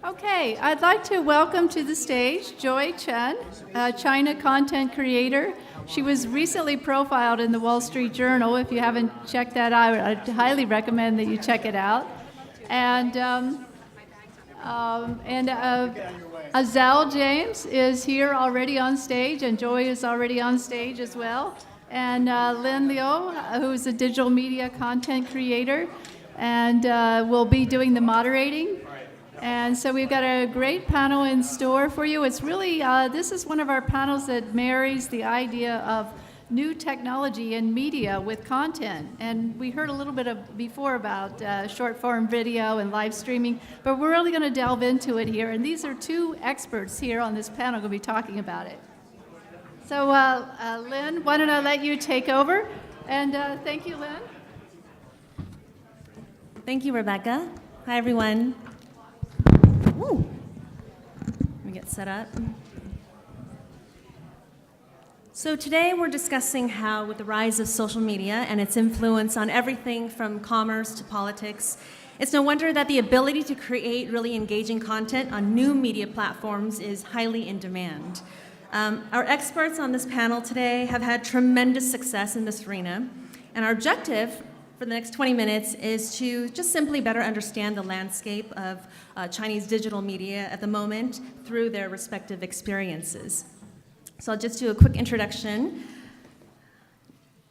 Okay, I'd like to welcome to the stage Joy Chen, a China content creator. She was recently profiled in the Wall Street Journal. If you haven't checked that out, I'd highly recommend that you check it out. And Azel James is here already on stage, and Joy is already on stage as well. And Lynn Liou, who's a digital media content creator, and will be doing the moderating. And so we've got a great panel in store for you. It's really, this is one of our panels that marries the idea of new technology and media with content. And we heard a little bit before about short form video and live streaming, but we're really going to delve into it here. And these are two experts here on this panel going to be talking about it. So Lynn, why don't I let you take over? And thank you, Lynn. Thank you, Rebecca. Hi, everyone. Woo. Let me get set up. So today we're discussing how, with the rise of social media and its influence on everything from commerce to politics, it's no wonder that the ability to create really engaging content on new media platforms is highly in demand. Our experts on this panel today have had tremendous success in this arena, and our objective for the next 20 minutes is to just simply better understand the landscape of Chinese digital media at the moment through their respective experiences. So I'll just do a quick introduction.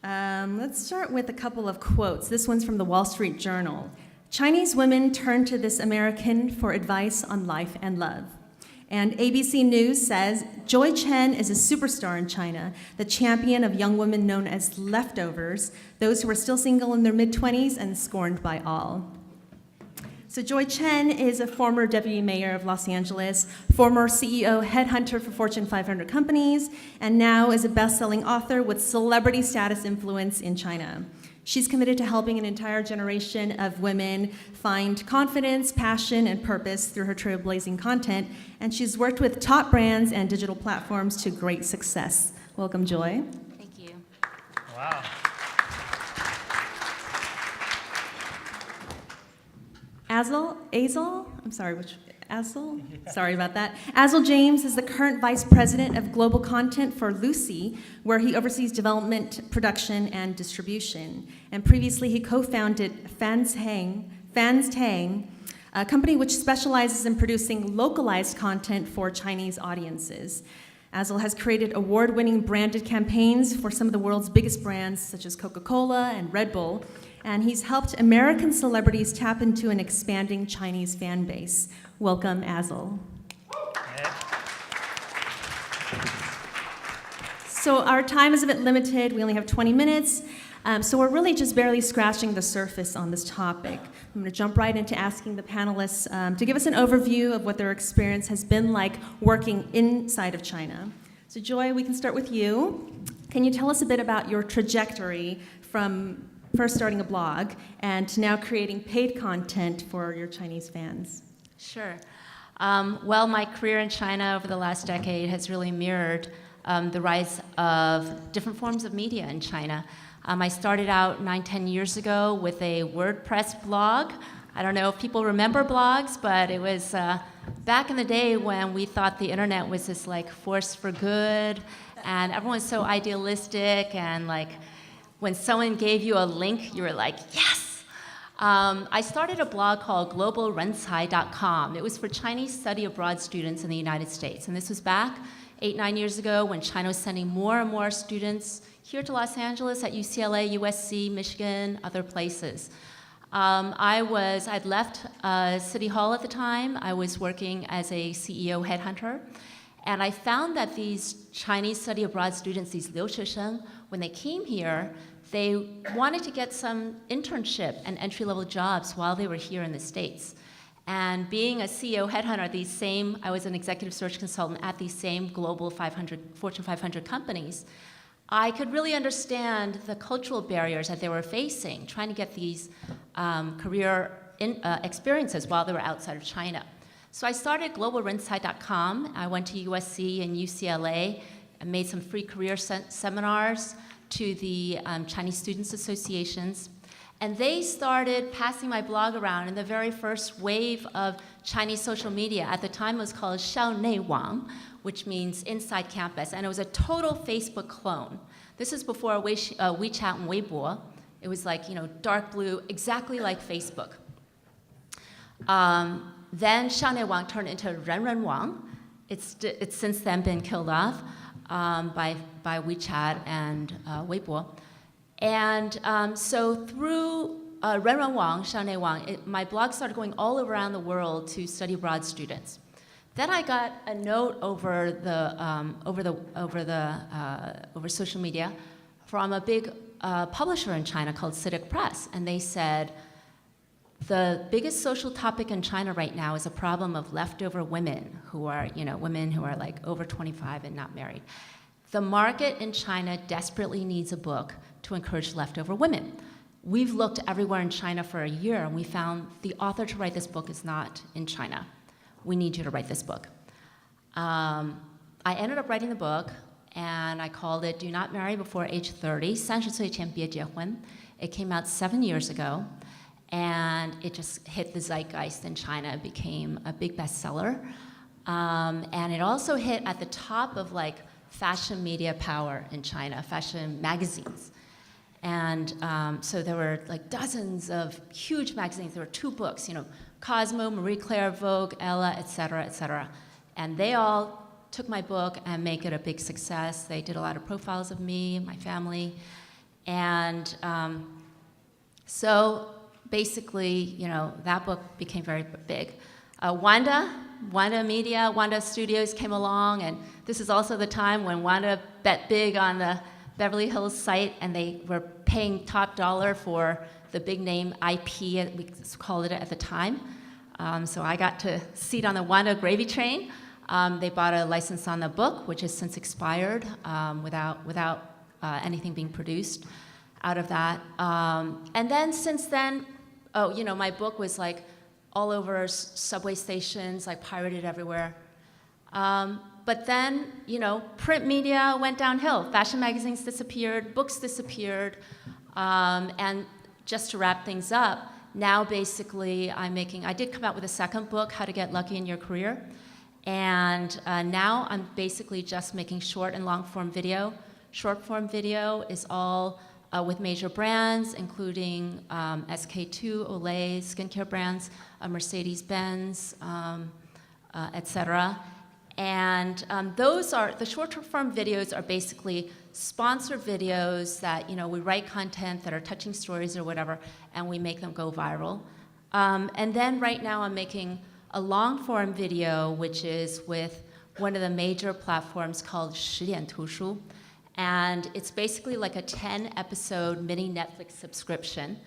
Let's start with a couple of quotes. This one's from the Wall Street Journal. Chinese women turn to this American for advice on life and love. And ABC News says, Joy Chen is a superstar in China, the champion of young women known as leftovers, those who are still single in their mid-20s and scorned by all. So Joy Chen is a former deputy mayor of Los Angeles, former CEO headhunter for Fortune 500 companies, and now is a best-selling author with celebrity status influence in China. She's committed to helping an entire generation of women find confidence, passion, and purpose through her trailblazing content, and she's worked with top brands and digital platforms to great success. Welcome, Joy. Thank you. Wow. Azel? Sorry about that. Azel James is the current Vice President of Global Content for Lucy, where he oversees development, production, and distribution. And previously, he co-founded Fans Tang, a company which specializes in producing localized content for Chinese audiences. Azel has created award-winning branded campaigns for some of the world's biggest brands, such as Coca-Cola and Red Bull, and he's helped American celebrities tap into an expanding Chinese fan base. Welcome, Azel. So our time is a bit limited. We only have 20 minutes, so we're really just barely scratching the surface on this topic. I'm going to jump right into asking the panelists to give us an overview of what their experience has been like working inside of China. So Joy, we can start with you. Can you tell us a bit about your trajectory from first starting a blog and to now creating paid content for your Chinese fans? Sure. Well, my career in China over the last decade has really mirrored the rise of different forms of media in China. I started out 9-10 years ago with a WordPress blog. I don't know if people remember blogs, but it was back in the day when we thought the internet was this like force for good, and everyone was so idealistic, and like when someone gave you a link, you were like, yes! I started a blog called globalrencai.com. It was for Chinese study abroad students in the United States, and this was back 8-9 years ago when China was sending more and more students here to Los Angeles at UCLA, USC, Michigan, other places. I'd left City Hall at the time. I was working as a CEO headhunter, and I found that these Chinese study abroad students, these 留学生, when they came here, they wanted to get some internship and entry-level jobs while they were here in the States. And being a CEO headhunter, I was an executive search consultant at these same global Fortune 500 companies, I could really understand the cultural barriers that they were facing, trying to get these career experiences while they were outside of China. So I started globalrencai.com. I went to USC and UCLA and made some free career seminars to the Chinese Students Associations. And they started passing my blog around in the very first wave of Chinese social media. At the time, it was called 校内网, which means inside campus. And it was a total Facebook clone. This is before WeChat and Weibo. It was like, dark blue, exactly like Facebook. Then 校内网 turned into 人人网. It's since then been killed off by WeChat and Weibo. And so through 人人网, 校内网, my blog started going all around the world to study abroad students. Then I got a note over social media from a big publisher in China called CITIC Press, and they said, the biggest social topic in China right now is a problem of leftover women who are, women who are like over 25 and not married. The market in China desperately needs a book to encourage leftover women. We've looked everywhere in China for a year, and we found the author to write this book is not in China. We need you to write this book. I ended up writing the book, and I called it Do Not Marry Before Age 30, 30岁前别结婚. It came out 7 years ago, and it just hit the zeitgeist in China. It became a big bestseller. And it also hit at the top of like fashion media power in China, fashion magazines. And so there were like dozens of huge magazines. There were 2 books, Cosmo, Marie Claire, Vogue, Ella, et cetera, and they all took my book and make it a big success. They did a lot of profiles of me and my family. And so basically, that book became very big. Wanda Media, Wanda Studios came along, and this is also the time when Wanda bet big on the Beverly Hills site, and they were paying top dollar for the big name IP, we called it at the time. So I got to seat on the Wanda gravy train. They bought a license on the book, which has since expired without anything being produced out of that. And then since then, my book was like all over subway stations, like pirated everywhere. But then, print media went downhill. Fashion magazines disappeared, books disappeared. And just to wrap things up, now basically I did come out with a second book, How to Get Lucky in Your Career. And now I'm basically just making short and long form video. Short form video is all with major brands, including SK2, Olay, skincare brands, Mercedes-Benz, et cetera. And the short-form videos are basically sponsored videos that, we write content that are touching stories or whatever, and we make them go viral. And then right now I'm making a long-form video, which is with one of the major platforms called 10点图书. And it's basically like a 10-episode mini Netflix subscription.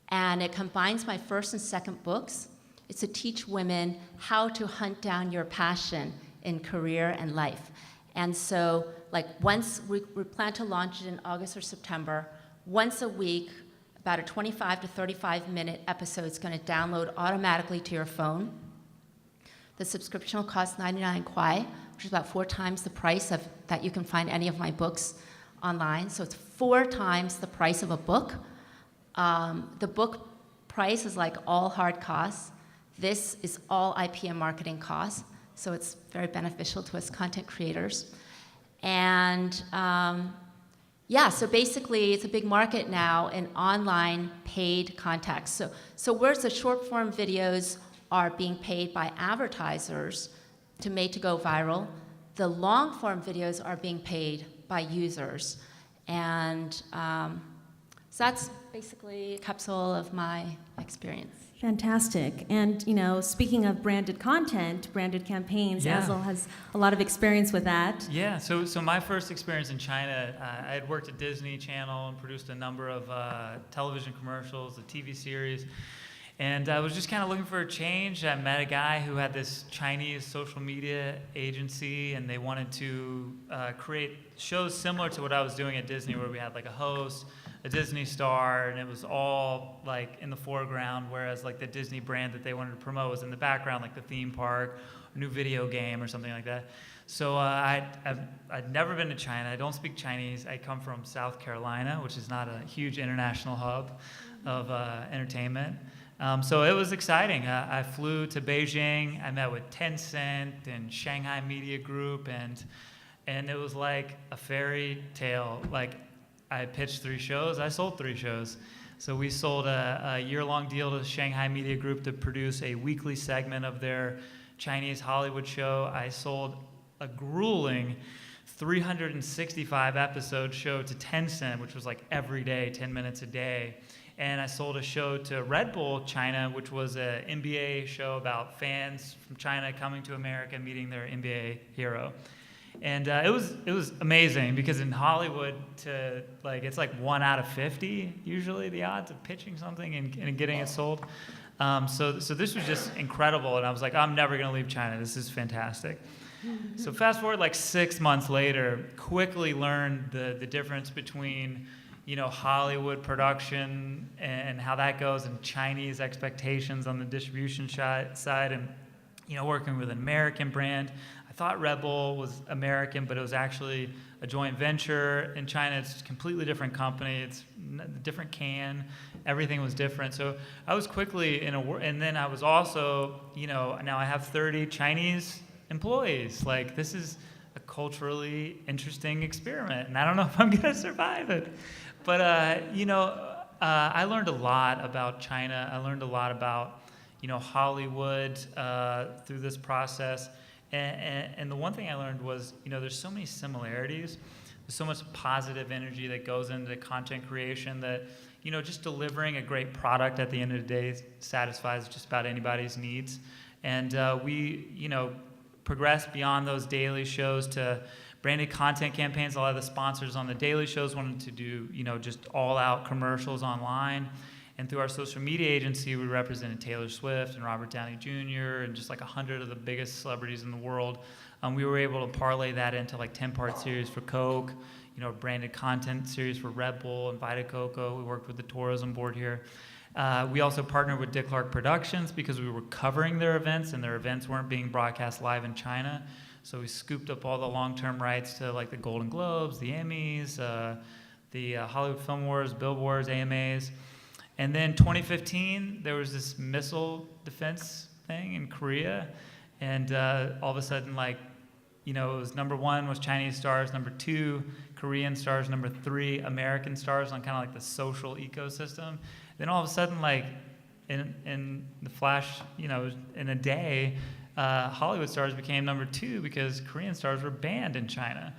And it combines my first and second books. It's to teach women how to hunt down your passion in career and life. And so, like, once we plan to launch it in August or September, once a week, about a 25 to 35-minute episode is going to download automatically to your phone. The subscription will cost 99 kuai, which is about 4 times the price that you can find any of my books online. So it's 4 times the price of a book. The book price is like all hard costs. This is all IP and marketing costs. So it's very beneficial to us content creators. And so basically it's a big market now in online paid contacts. So whereas the short form videos are being paid by advertisers to go viral, the long form videos are being paid by users. And so that's basically a capsule of my experience. Fantastic. And, speaking of branded content, branded campaigns, Azel has a lot of experience with that. Yeah, so my first experience in China, I had worked at Disney Channel and produced a number of television commercials, a TV series, and I was just kind of looking for a change. I met a guy who had this Chinese social media agency, and they wanted to create shows similar to what I was doing at Disney, where we had like a host, a Disney star, and it was all like in the foreground, whereas like the Disney brand that they wanted to promote was in the background, like the theme park, a new video game or something like that. So I'd never been to China. I don't speak Chinese. I come from South Carolina, which is not a huge international hub. entertainment. So it was exciting. I flew to Beijing. I met with Tencent and Shanghai Media Group, and it was like a fairy tale. Like, I pitched 3 shows. I sold 3 shows. So we sold a year-long deal to the Shanghai Media Group to produce a weekly segment of their Chinese Hollywood show. I sold a grueling 365 episode show to Tencent, which was like every day, 10 minutes a day. And I sold a show to Red Bull China, which was an NBA show about fans from China coming to America, meeting their NBA hero. And it was amazing, because in Hollywood, it's like 1 out of 50 usually the odds of pitching something and getting it sold. So this was just incredible, and I was like, I'm never going to leave China. This is fantastic. So fast forward like 6 months later, quickly learned the difference between Hollywood production and how that goes, and Chinese expectations on the distribution side, and working with an American brand. I thought Red Bull was American, but it was actually a joint venture in China. It's a completely different company. It's a different can. Everything was different. So I was quickly and then I was also, now I have 30 Chinese employees. Like, this is a culturally interesting experiment, and I don't know if I'm going to survive it. But, I learned a lot about China. I learned a lot about, Hollywood through this process. And the one thing I learned was, there's so many similarities. There's so much positive energy that goes into content creation that, just delivering a great product at the end of the day satisfies just about anybody's needs. And we, progressed beyond those daily shows to branded content campaigns. A lot of the sponsors on the daily shows wanted to do, just all-out commercials online. And through our social media agency, we represented Taylor Swift and Robert Downey Jr. and just like 100 of the biggest celebrities in the world. We were able to parlay that into like 10-part series for Coke, a branded content series for Red Bull and Vita Coco. We worked with the tourism board here. We also partnered with Dick Clark Productions because we were covering their events, and their events weren't being broadcast live in China. So we scooped up all the long-term rights to like the Golden Globes, the Emmys, the Hollywood Film Awards, Billboards, AMAs. And then 2015, there was this missile defense thing in Korea. And all of a sudden, it was number 1 was Chinese stars, number 2, Korean stars, number 3, American stars on kind of like the social ecosystem. Then all of a sudden, in the flash, in a day, Hollywood stars became number 2 because Korean stars were banned in China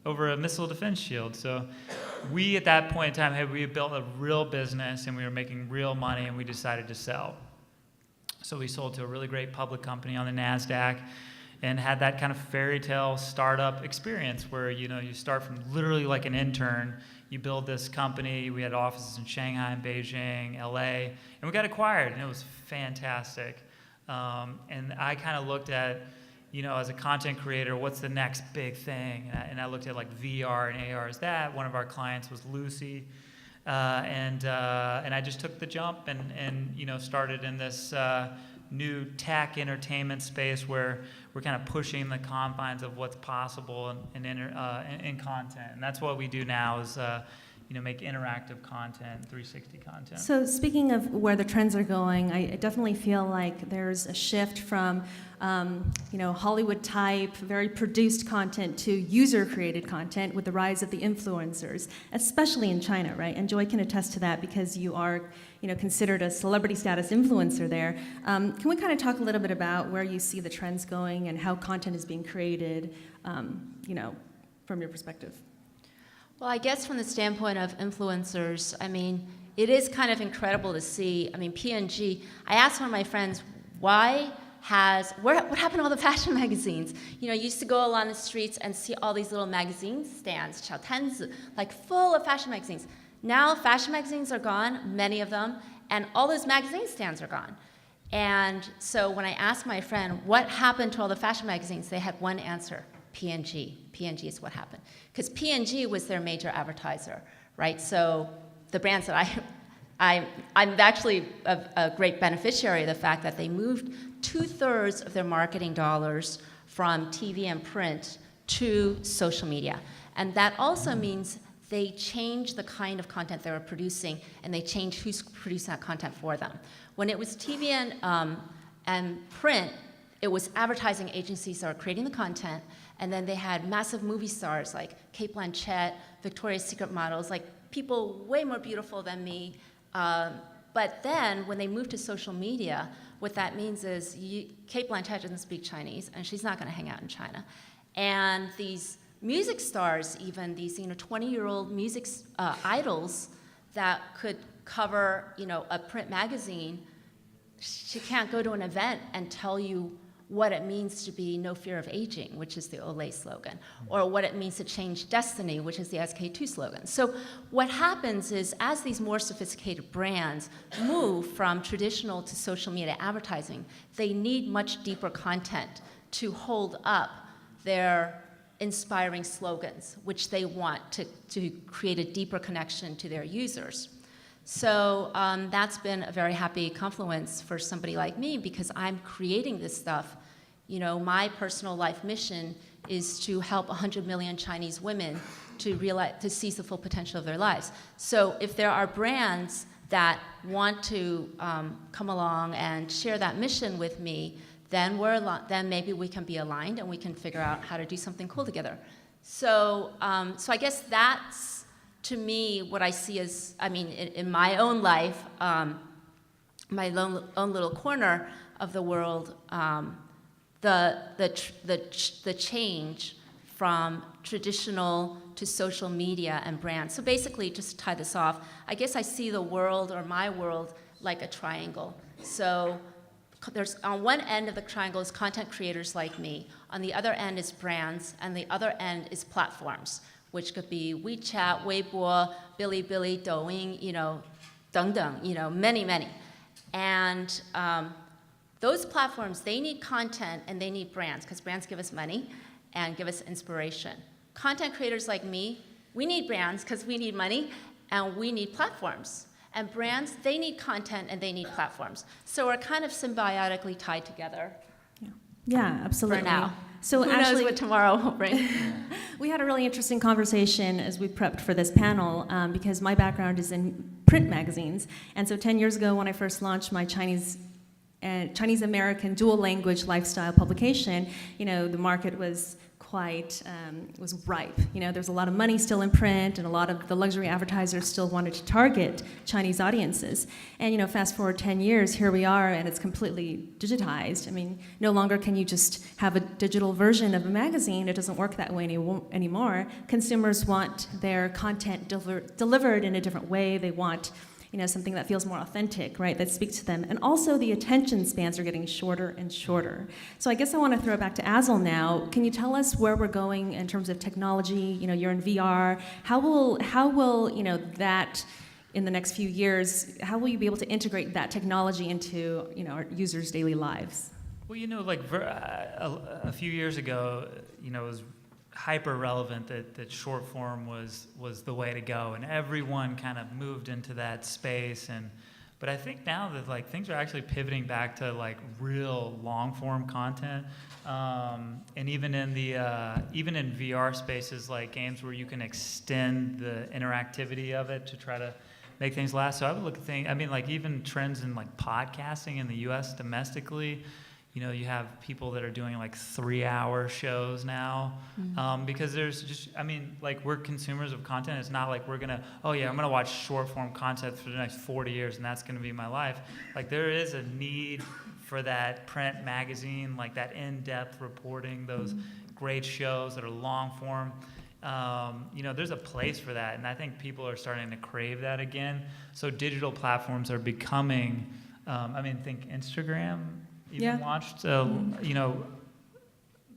over a missile defense shield. So we, at that point in time, we had built a real business, and we were making real money, and we decided to sell. So we sold to a really great public company on the NASDAQ and had that kind of fairy tale startup experience where, you start from literally like an intern. You build this company. We had offices in Shanghai and Beijing, LA, and we got acquired, and it was fantastic. And I kind of looked at, as a content creator, what's the next big thing? And I looked at like VR and AR as that. One of our clients was Lucy. And I just took the jump and started in this new tech entertainment space where we're kind of pushing the confines of what's possible in content. And that's what we do now is make interactive content, 360 content. So speaking of where the trends are going, I definitely feel like there's a shift from Hollywood type, very produced content to user-created content with the rise of the influencers, especially in China, right? And Joy can attest to that because you are considered a celebrity status influencer there. Can we kind of talk a little bit about where you see the trends going and how content is being created, from your perspective? Well, I guess from the standpoint of influencers, it is kind of incredible to see. P&G, I asked one of my friends, what happened to all the fashion magazines? You used to go along the streets and see all these little magazine stands, 小摊子, like full of fashion magazines. Now fashion magazines are gone, many of them, and all those magazine stands are gone. And so when I asked my friend, what happened to all the fashion magazines, they had one answer. P&G. P&G is what happened. Because P&G was their major advertiser, right? So the brands that I'm actually a great beneficiary of the fact that they moved 2/3 of their marketing dollars from TV and print to social media. And that also means they change the kind of content they were producing, and they change who's producing that content for them. When it was TV and print, it was advertising agencies that were creating the content, and then they had massive movie stars like Cate Blanchett, Victoria's Secret models, like people way more beautiful than me. But then when they moved to social media, what that means is Cate Blanchett doesn't speak Chinese, and she's not going to hang out in China. And these music stars, even these 20-year-old music idols that could cover a print magazine, she can't go to an event and tell you what it means to be no fear of aging, which is the Olay slogan, or what it means to change destiny, which is the SK2 slogan. So what happens is, as these more sophisticated brands move from traditional to social media advertising, they need much deeper content to hold up their inspiring slogans, which they want to create a deeper connection to their users. So that's been a very happy confluence for somebody like me, because I'm creating this stuff. My personal life mission is to help 100 million Chinese women to seize the full potential of their lives. So if there are brands that want to come along and share that mission with me, then maybe we can be aligned and we can figure out how to do something cool together. So I guess that's, to me, what I see as, in my own life, my own little corner of the world, the change from traditional to social media and brands. So basically, just to tie this off, I guess I see the world, or my world, like a triangle. So there's, on one end of the triangle is content creators like me. On the other end is brands, and the other end is platforms, which could be WeChat, Weibo, Bilibili, Douyin, 等等, many, many. And those platforms, they need content and they need brands, because brands give us money and give us inspiration. Content creators like me, we need brands because we need money, and we need platforms. And brands, they need content and they need platforms. So we're kind of symbiotically tied together. Yeah, absolutely. For now. So who actually, knows what tomorrow will bring? We had a really interesting conversation as we prepped for this panel, because my background is in print magazines. And so 10 years ago, when I first launched my Chinese-American dual-language lifestyle publication, the market was quite was ripe. There's a lot of money still in print, and a lot of the luxury advertisers still wanted to target Chinese audiences. And fast forward 10 years, here we are, and it's completely digitized. No longer can you just have a digital version of a magazine. It doesn't work that way anymore. Consumers want their content delivered in a different way. They want something that feels more authentic, right, that speaks to them. And also the attention spans are getting shorter and shorter. So I guess I want to throw it back to Azel now. Can you tell us where we're going in terms of technology? You're in VR. How will that, in the next few years, how will you be able to integrate that technology into, our users' daily lives? Well, a few years ago, it was hyper relevant that short form was the way to go, and everyone kind of moved into that space. But I think now that things are actually pivoting back to real long form content, and even in VR spaces like games where you can extend the interactivity of it to try to make things last. So I would look at things. Even trends in podcasting in the U.S. domestically. You have people that are doing 3-hour shows now, because there's just, we're consumers of content. It's not like we're gonna, I'm gonna watch short form content for the next 40 years and that's gonna be my life. There is a need for that print magazine, that in-depth reporting, those great shows that are long form. There's a place for that, and I think people are starting to crave that again. So digital platforms are becoming, think Instagram. Even launched,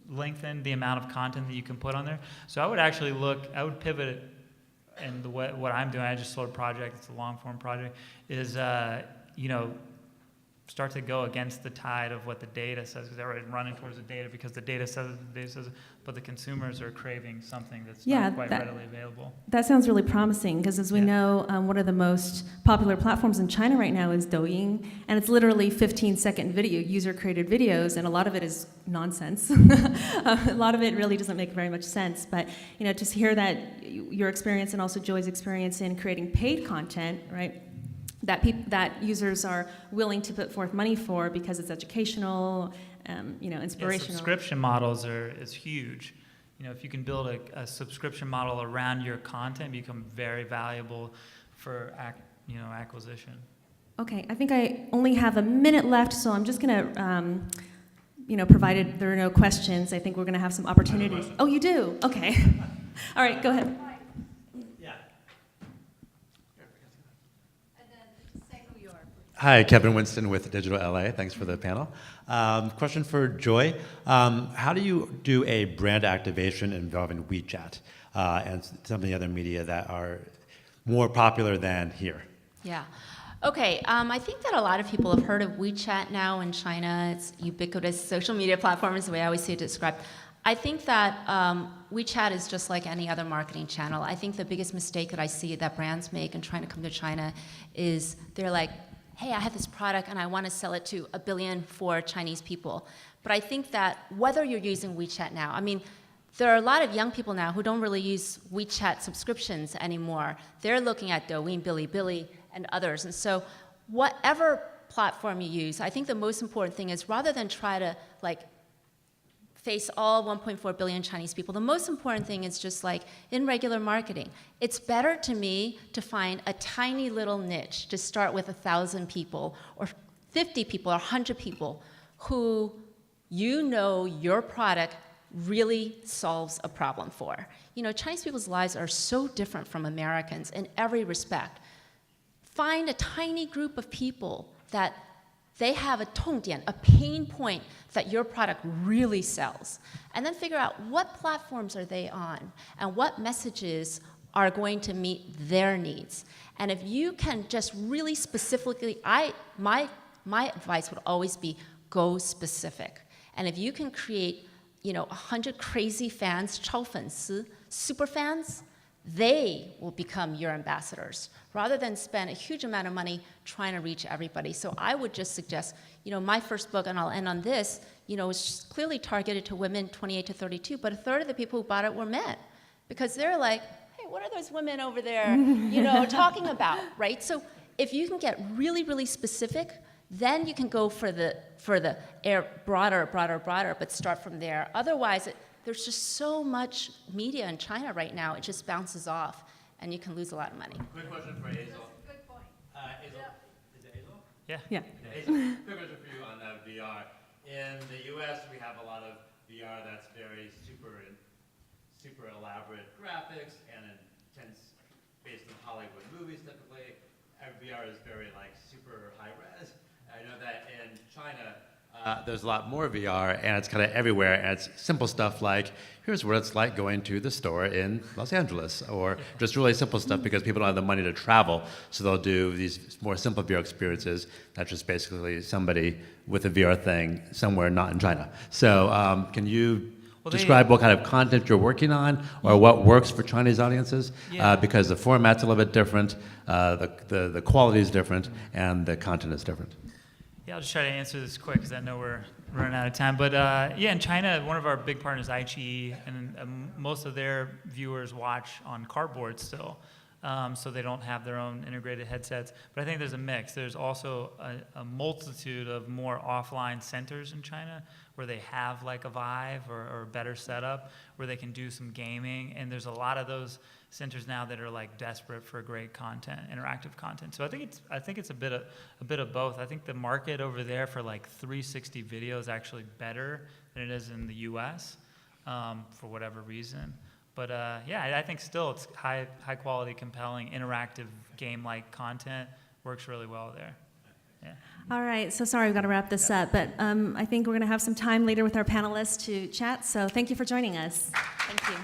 lengthen the amount of content that you can put on there. So I would pivot it, and what I'm doing, I just sold a project, it's a long form project, is, start to go against the tide of what the data says, because they're already running towards the data because the data says it, but the consumers are craving something that's not quite readily available. That sounds really promising, because as we know, one of the most popular platforms in China right now is Douyin, and it's literally 15-second video, user-created videos, and a lot of it is nonsense. A lot of it really doesn't make very much sense, but to hear that your experience and also Joy's experience in creating paid content, right? That users are willing to put forth money for because it's educational, inspirational. Yeah, subscription models is huge. If you can build a subscription model around your content, become very valuable for acquisition. Okay, I think I only have a minute left, so I'm just gonna, provided there are no questions, I think we're gonna have some opportunities. Oh, you do? Okay. All right, go ahead. Hi, Kevin Winston with Digital LA. Thanks for the panel. Question for Joy. How do you do a brand activation involving WeChat and some of the other media that are more popular than here? Yeah. Okay, I think that a lot of people have heard of WeChat now in China. It's ubiquitous social media platform is the way I always see it described. I think that WeChat is just like any other marketing channel. I think the biggest mistake that I see that brands make in trying to come to China is they're like, hey, I have this product and I want to sell it to 1 billion for Chinese people. But I think that whether you're using WeChat now, I mean, there are a lot of young people now who don't really use WeChat subscriptions anymore. They're looking at Douyin, Bilibili, and others. And so whatever platform you use, I think the most important thing is rather than try to face all 1.4 billion Chinese people, the most important thing is just like in regular marketing. It's better to me to find a tiny little niche to start with 1,000 people or 50 people or 100 people who your product really solves a problem for. Chinese people's lives are so different from Americans in every respect. Find a tiny group of people that they have a 痛点, a pain point that your product really sells. And then figure out what platforms are they on and what messages are going to meet their needs. And if you can just really specifically, my advice would always be go specific. And if you can create 100 crazy fans, 超粉丝, super fans, they will become your ambassadors rather than spend a huge amount of money trying to reach everybody. So I would just suggest, my first book, and I'll end on this, is clearly targeted to women 28 to 32, but 1/3 of the people who bought it were men because they're like, hey, what are those women over there, talking about, right? So if you can get really, really specific, then you can go for the broader, but start from there. Otherwise, there's just so much media in China right now, it just bounces off, and you can lose a lot of money. Quick question for Azel. That's a good point. Azel, is it Azel? Yeah. Azel, quick question for you on VR. In the U.S., we have a lot of VR that's very super elaborate graphics and intense, based on Hollywood movies typically. VR is very super high res. I know that in China, there's a lot more VR, and it's kind of everywhere, and it's simple stuff like, here's what it's like going to the store in Los Angeles, or just really simple stuff because people don't have the money to travel, so they'll do these more simple VR experiences. That's just basically somebody with a VR thing somewhere not in China. So can you describe what kind of content you're working on, or what works for Chinese audiences? Yeah. Because the format's a little bit different, the quality is different, and the content is different. Yeah, I'll just try to answer this quick because I know we're running out of time. But in China, one of our big partners, iQIYI, and most of their viewers watch on cardboard still. So they don't have their own integrated headsets. But I think there's a mix. There's also a multitude of more offline centers in China where they have a Vive or a better setup where they can do some gaming. And there's a lot of those centers now that are desperate for great content, interactive content. So I think it's a bit of both. I think the market over there for 360 video is actually better than it is in the U.S. For whatever reason. But I think still it's high quality, compelling, interactive game-like content works really well there. Yeah. All right, so sorry, we've got to wrap this up, but I think we're going to have some time later with our panelists to chat, so thank you for joining us. Thank you.